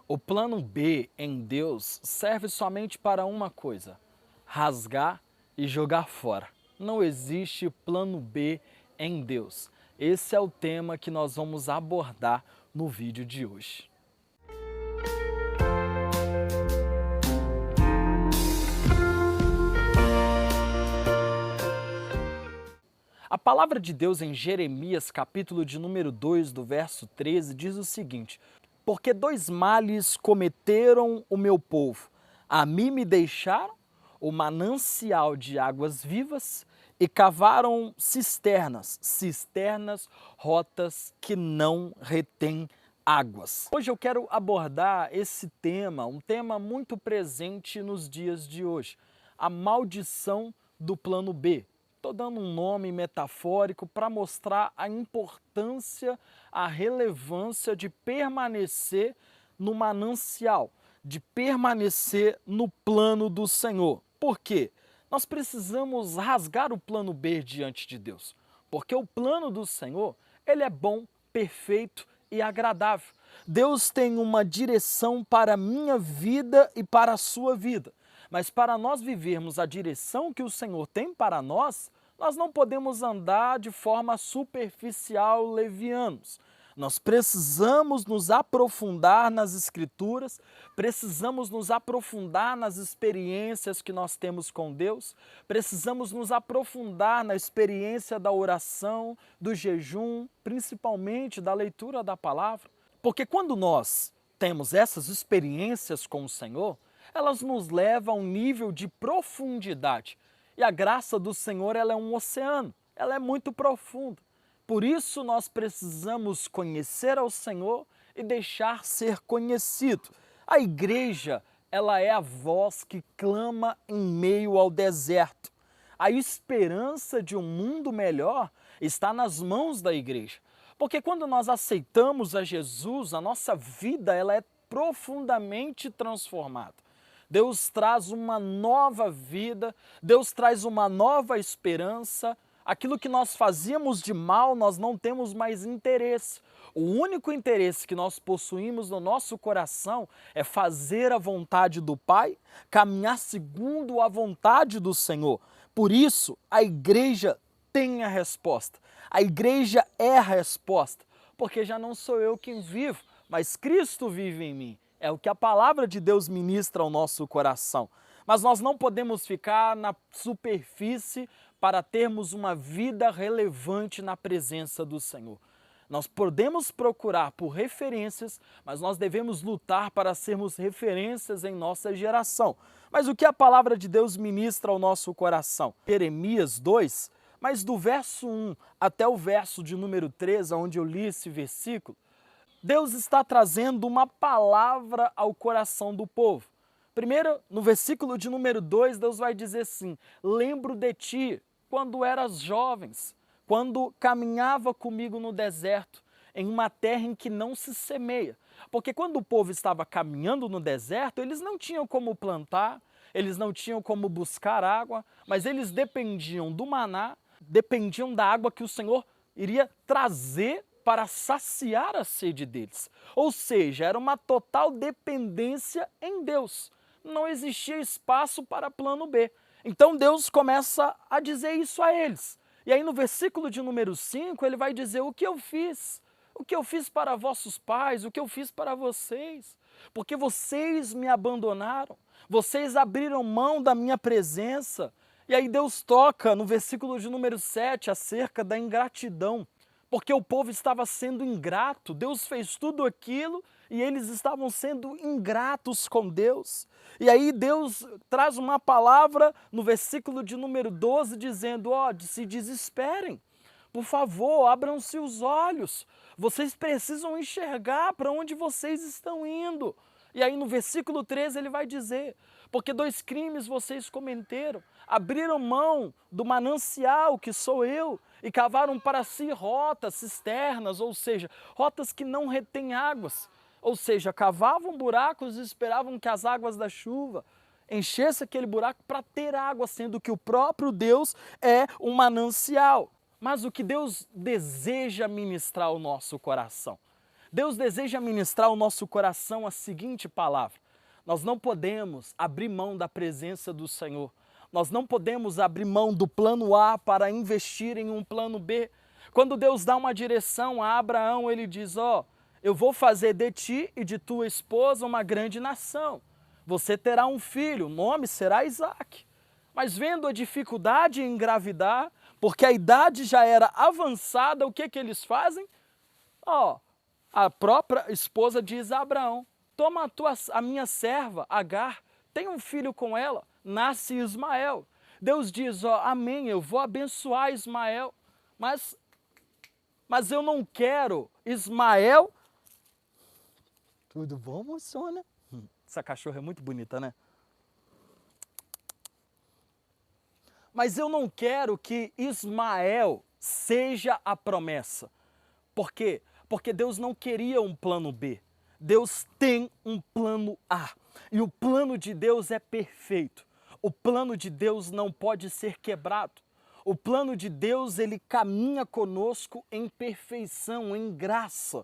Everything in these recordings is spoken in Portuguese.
O plano B em Deus serve somente para uma coisa: rasgar e jogar fora. Não existe plano B em Deus. Esse é o tema que nós vamos abordar no vídeo de hoje. A palavra de Deus em Jeremias, capítulo de número 2, do verso 13, diz o seguinte: porque dois males cometeram o meu povo. A mim me deixaram o manancial de águas vivas e cavaram cisternas rotas que não retêm águas. Hoje eu quero abordar esse tema, um tema muito presente nos dias de hoje: a maldição do plano B. Estou dando um nome metafórico para mostrar a importância, a relevância de permanecer no manancial, de permanecer no plano do Senhor. Por quê? Nós precisamos rasgar o plano B diante de Deus, porque o plano do Senhor, ele é bom, perfeito e agradável. Deus tem uma direção para a minha vida e para a sua vida. Mas para nós vivermos a direção que o Senhor tem para nós não podemos andar de forma superficial, levianos. Nós precisamos nos aprofundar nas Escrituras, precisamos nos aprofundar nas experiências que nós temos com Deus, precisamos nos aprofundar na experiência da oração, do jejum, principalmente da leitura da palavra. Porque quando nós temos essas experiências com o Senhor, elas nos levam a um nível de profundidade. E a graça do Senhor, ela é um oceano, ela é muito profunda. Por isso nós precisamos conhecer ao Senhor e deixar ser conhecido. A igreja, ela é a voz que clama em meio ao deserto. A esperança de um mundo melhor está nas mãos da igreja. Porque quando nós aceitamos a Jesus, a nossa vida, ela é profundamente transformada. Deus traz uma nova vida, Deus traz uma nova esperança. Aquilo que nós fazíamos de mal, nós não temos mais interesse. O único interesse que nós possuímos no nosso coração é fazer a vontade do Pai, caminhar segundo a vontade do Senhor. Por isso, a igreja tem a resposta. A igreja é a resposta, porque já não sou eu quem vivo, mas Cristo vive em mim. É o que a palavra de Deus ministra ao nosso coração. Mas nós não podemos ficar na superfície para termos uma vida relevante na presença do Senhor. Nós podemos procurar por referências, mas nós devemos lutar para sermos referências em nossa geração. Mas o que a palavra de Deus ministra ao nosso coração? Jeremias 2, mas do verso 1 até o verso de número 3, onde eu li esse versículo, Deus está trazendo uma palavra ao coração do povo. Primeiro, no versículo de número 2, Deus vai dizer assim: lembro de ti quando eras jovens, quando caminhava comigo no deserto, em uma terra em que não se semeia. Porque quando o povo estava caminhando no deserto, eles não tinham como plantar, eles não tinham como buscar água, mas eles dependiam do maná, dependiam da água que o Senhor iria trazer para saciar a sede deles. Ou seja, era uma total dependência em Deus. Não existia espaço para plano B. Então Deus começa a dizer isso a eles. E aí no versículo de número 5, ele vai dizer: o que eu fiz? O que eu fiz para vossos pais? O que eu fiz para vocês? Porque vocês me abandonaram. Vocês abriram mão da minha presença. E aí Deus toca no versículo de número 7 acerca da ingratidão. Porque o povo estava sendo ingrato, Deus fez tudo aquilo e eles estavam sendo ingratos com Deus. E aí Deus traz uma palavra no versículo de número 12 dizendo: se desesperem, por favor, abram-se os olhos, vocês precisam enxergar para onde vocês estão indo. E aí no versículo 13 ele vai dizer: porque dois crimes vocês cometeram, abriram mão do manancial que sou eu e cavaram para si rotas, cisternas, ou seja, rotas que não retêm águas. Ou seja, cavavam buracos e esperavam que as águas da chuva enchesse aquele buraco para ter água, sendo que o próprio Deus é um manancial. Mas o que Deus deseja ministrar ao nosso coração? Deus deseja ministrar ao nosso coração a seguinte palavra: nós não podemos abrir mão da presença do Senhor. Nós não podemos abrir mão do plano A para investir em um plano B. Quando Deus dá uma direção a Abraão, ele diz: eu vou fazer de ti e de tua esposa uma grande nação. Você terá um filho, o nome será Isaque. Mas vendo a dificuldade em engravidar, porque a idade já era avançada, o que eles fazem? A própria esposa diz a Abraão: toma a minha serva, Agar, tem um filho com ela, nasce Ismael. Deus diz: amém, eu vou abençoar Ismael, mas eu não quero Ismael. Tudo bom, moçona? Essa cachorra é muito bonita, né? Mas eu não quero que Ismael seja a promessa. Por quê? Porque Deus não queria um plano B. Deus tem um plano A. E o plano de Deus é perfeito. O plano de Deus não pode ser quebrado. O plano de Deus, ele caminha conosco em perfeição, em graça.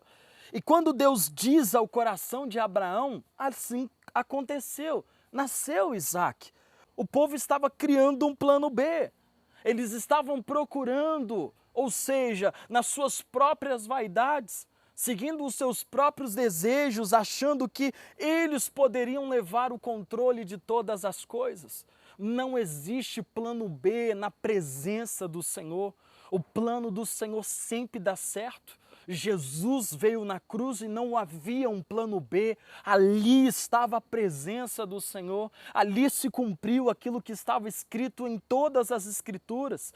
E quando Deus diz ao coração de Abraão, assim aconteceu. Nasceu Isaque. O povo estava criando um plano B. Eles estavam procurando, ou seja, nas suas próprias vaidades, seguindo os seus próprios desejos, achando que eles poderiam levar o controle de todas as coisas. Não existe plano B na presença do Senhor. O plano do Senhor sempre dá certo. Jesus veio na cruz e não havia um plano B, ali estava a presença do Senhor, ali se cumpriu aquilo que estava escrito em todas as Escrituras.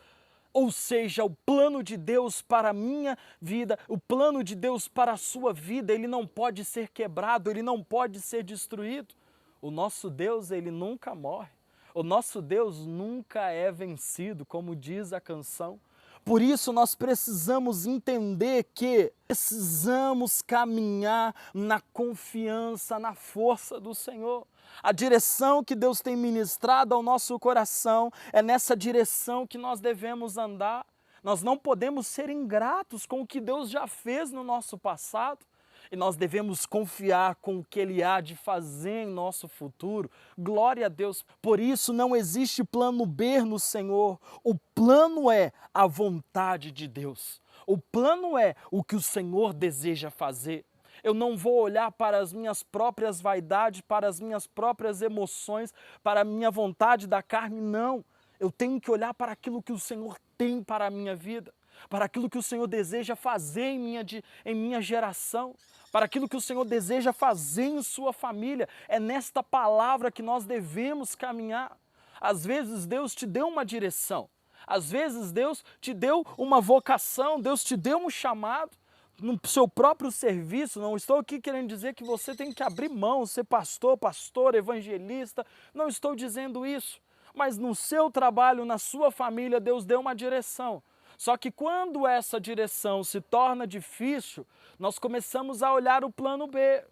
Ou seja, o plano de Deus para a minha vida, o plano de Deus para a sua vida, ele não pode ser quebrado, ele não pode ser destruído. O nosso Deus, ele nunca morre. O nosso Deus nunca é vencido, como diz a canção. Por isso nós precisamos entender que precisamos caminhar na confiança, na força do Senhor. A direção que Deus tem ministrado ao nosso coração é nessa direção que nós devemos andar. Nós não podemos ser ingratos com o que Deus já fez no nosso passado. E nós devemos confiar com o que Ele há de fazer em nosso futuro. Glória a Deus. Por isso não existe plano B no Senhor. O plano é a vontade de Deus. O plano é o que o Senhor deseja fazer. Eu não vou olhar para as minhas próprias vaidades, para as minhas próprias emoções, para a minha vontade da carne, não. Eu tenho que olhar para aquilo que o Senhor tem para a minha vida, para aquilo que o Senhor deseja fazer em minha geração, para aquilo que o Senhor deseja fazer em sua família. É nesta palavra que nós devemos caminhar. Às vezes Deus te deu uma direção, às vezes Deus te deu uma vocação, Deus te deu um chamado no seu próprio serviço. Não estou aqui querendo dizer que você tem que abrir mão, ser pastor, pastora, evangelista, não estou dizendo isso. Mas no seu trabalho, na sua família, Deus deu uma direção. Só que quando essa direção se torna difícil, nós começamos a olhar o plano B.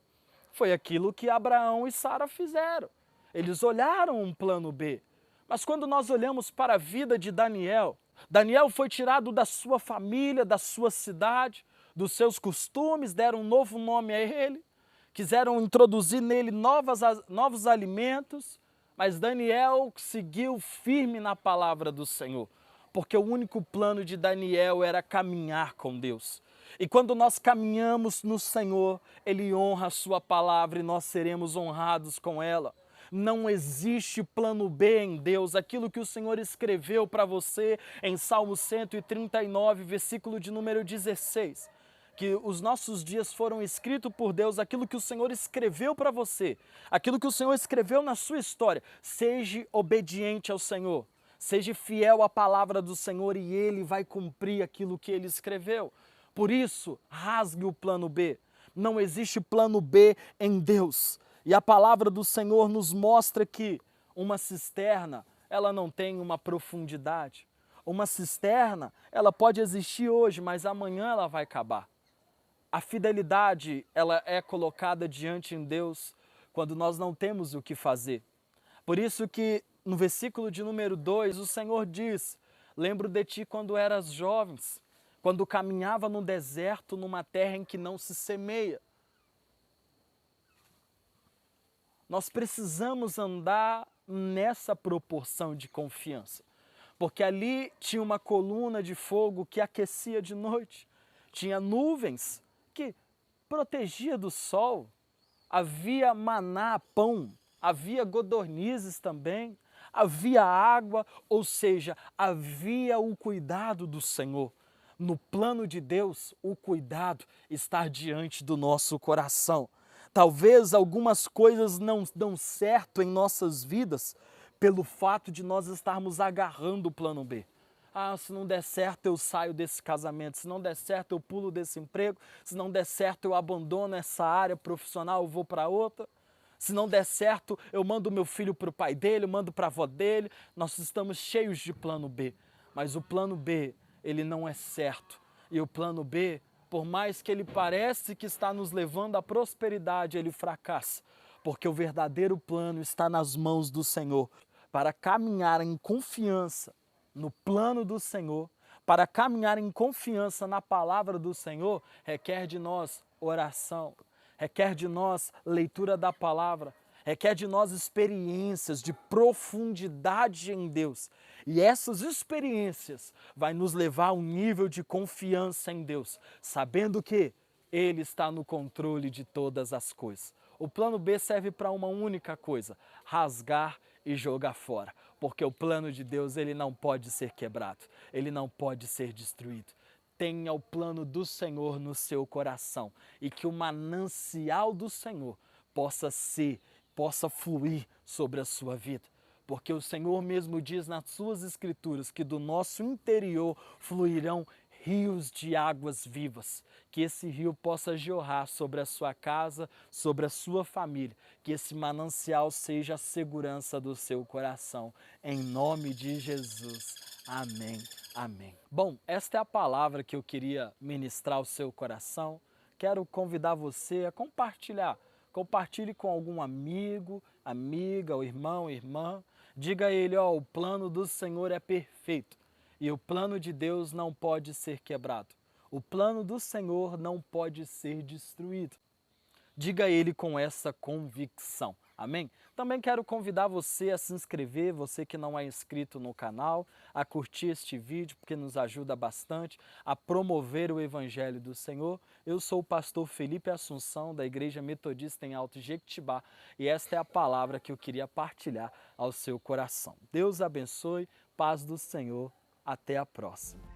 Foi aquilo que Abraão e Sara fizeram. Eles olharam um plano B. Mas quando nós olhamos para a vida de Daniel, Daniel foi tirado da sua família, da sua cidade, dos seus costumes, deram um novo nome a ele, quiseram introduzir nele novos alimentos, mas Daniel seguiu firme na palavra do Senhor, porque o único plano de Daniel era caminhar com Deus. E quando nós caminhamos no Senhor, Ele honra a sua palavra e nós seremos honrados com ela. Não existe plano B em Deus. Aquilo que o Senhor escreveu para você em Salmo 139, versículo de número 16. Que os nossos dias foram escritos por Deus, aquilo que o Senhor escreveu para você, aquilo que o Senhor escreveu na sua história. Seja obediente ao Senhor, seja fiel à palavra do Senhor e Ele vai cumprir aquilo que Ele escreveu. Por isso, rasgue o plano B. Não existe plano B em Deus. E a palavra do Senhor nos mostra que uma cisterna, ela não tem uma profundidade. Uma cisterna, ela pode existir hoje, mas amanhã ela vai acabar. A fidelidade, ela é colocada diante em Deus quando nós não temos o que fazer. Por isso que no versículo de número 2, o Senhor diz: lembro de ti quando eras jovens, quando caminhava no deserto, numa terra em que não se semeia. Nós precisamos andar nessa proporção de confiança, porque ali tinha uma coluna de fogo que aquecia de noite, tinha nuvens que protegia do sol, havia maná, pão, havia codornizes também, havia água, ou seja, havia o cuidado do Senhor. No plano de Deus, o cuidado está diante do nosso coração. Talvez algumas coisas não dão certo em nossas vidas pelo fato de nós estarmos agarrando o plano B. Ah, se não der certo eu saio desse casamento, se não der certo eu pulo desse emprego, se não der certo eu abandono essa área profissional, eu vou para outra. Se não der certo, eu mando meu filho para o pai dele, eu mando para a avó dele. Nós estamos cheios de plano B. Mas o plano B, ele não é certo. E o plano B, por mais que ele parece que está nos levando à prosperidade, ele fracassa. Porque o verdadeiro plano está nas mãos do Senhor. Para caminhar em confiança no plano do Senhor, para caminhar em confiança na palavra do Senhor, requer de nós oração. Requer de nós leitura da palavra, requer de nós experiências de profundidade em Deus. E essas experiências vai nos levar a um nível de confiança em Deus, sabendo que Ele está no controle de todas as coisas. O plano B serve para uma única coisa: rasgar e jogar fora. Porque o plano de Deus, ele não pode ser quebrado, ele não pode ser destruído. Tenha o plano do Senhor no seu coração e que o manancial do Senhor possa fluir sobre a sua vida. Porque o Senhor mesmo diz nas suas escrituras que do nosso interior fluirão rios de águas vivas. Que esse rio possa jorrar sobre a sua casa, sobre a sua família. Que esse manancial seja a segurança do seu coração. Em nome de Jesus. Amém. Amém. Bom, esta é a palavra que eu queria ministrar ao seu coração. Quero convidar você a compartilhar. Compartilhe com algum amigo, amiga, ou irmão, irmã. Diga a ele, ó, o plano do Senhor é perfeito e o plano de Deus não pode ser quebrado. O plano do Senhor não pode ser destruído. Diga a ele com essa convicção. Amém? Também quero convidar você a se inscrever, você que não é inscrito no canal, a curtir este vídeo, porque nos ajuda bastante a promover o Evangelho do Senhor. Eu sou o pastor Felipe Assunção, da Igreja Metodista em Alto Jequitibá, e esta é a palavra que eu queria partilhar ao seu coração. Deus abençoe, paz do Senhor, até a próxima.